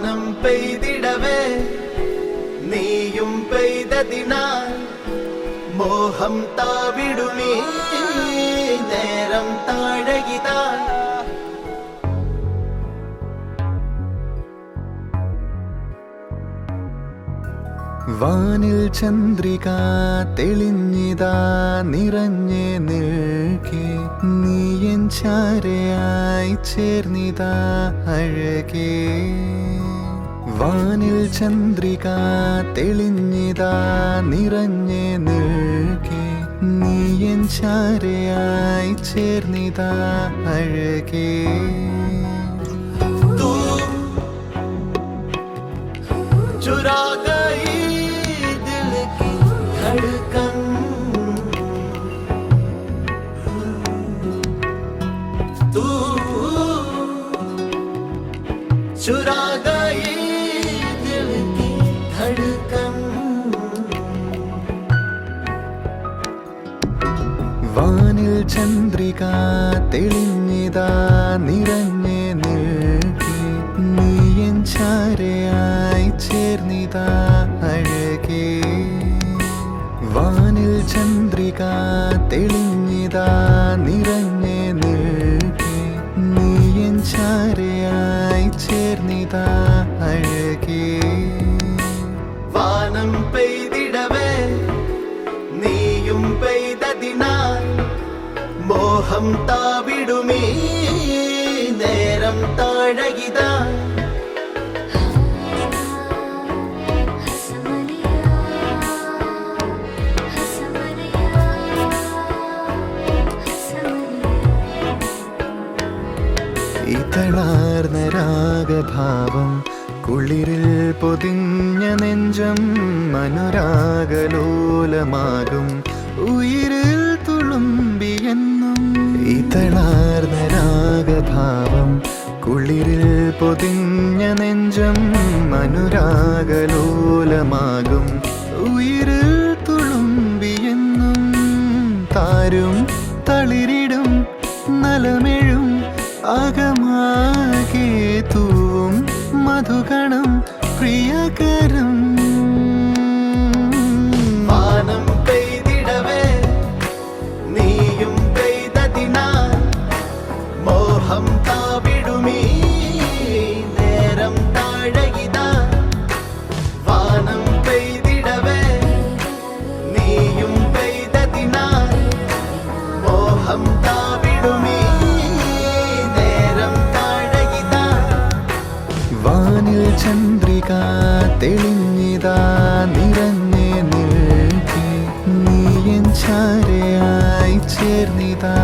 വാനം പെയ്തിടവേ നീയും പെയ്തതിനാൽ മോഹം താവിടുമീ നേരം താഴകിതാ. വാനിൽ ചന്ദ്രിക തെളിഞ്ഞിതാ നിറഞ്ഞേ നിൽക്കേ, നീയൻ ചാരയായി ചേർന്നിതാ അഴകേ. വാനിൽ ചന്ദ്രിക തെളിഞ്ഞിതാ നിറഞ്ഞേ നിൽക്കേ, നീയൻ ചാരയായി ചേർന്നിതാ അഴകേ. चुरा गई दिल की धड़कन, तू चुरा गई दिल की धड़कन. വാനിൽ ചന്ദ്രിക തെളിഞ്ഞിതാ നിറഞ്ഞേ നിൽക്കേ, നീയൻ ചാരയായി ചേർന്നിതാ അഴകേ. വാനിൽ ചന്ദ്രിക തെളിഞ്ഞിതാ നിറഞ്ഞേ നിൽക്കേ, നീയൻ ചാരയായി ചേർന്നിതാ അഴകേ. വാനം പെയ്തിടവേ നീയും പെയ്തതിനാൽ മോഹം താവിടുമീ നേരം താഴകിതാ. ഇതളാർന്ന രാഗഭാവം കുളിരിൽ പൊതിഞ്ഞ നെഞ്ചം, അനുരാഗലോലമാകും ഉയിരിൽ തുളുമ്പിയെന്നും. ഇതളാർന്ന രാഗഭാവം കുളിരിൽ പൊതിഞ്ഞ നെഞ്ചം, അനുരാഗലോലമാകും ഉയിരിൽ തുളുമ്പിയെന്നും. താരും തളിരിടും നലമെഴും അകമാകെ തൂവും മധുഗണം പ്രിയകരം. വാനം പെയ്തിടവേ നീയും പെയ്തതിനാൽ മോഹം താവിടുമീ നേരം താഴകിതാ. വാനം പെയ്തിടവേ നീയും പെയ്തതിനാൽ മോഹം താവിടുമീ നേരം താഴകിതാ. വാനിൽ ചന്ദ്രിക തെളിഞ്ഞിതാ നിറഞ്ഞേ നിൽക്കേ, നീയൻ ചാരയായി ചേർന്നിതാ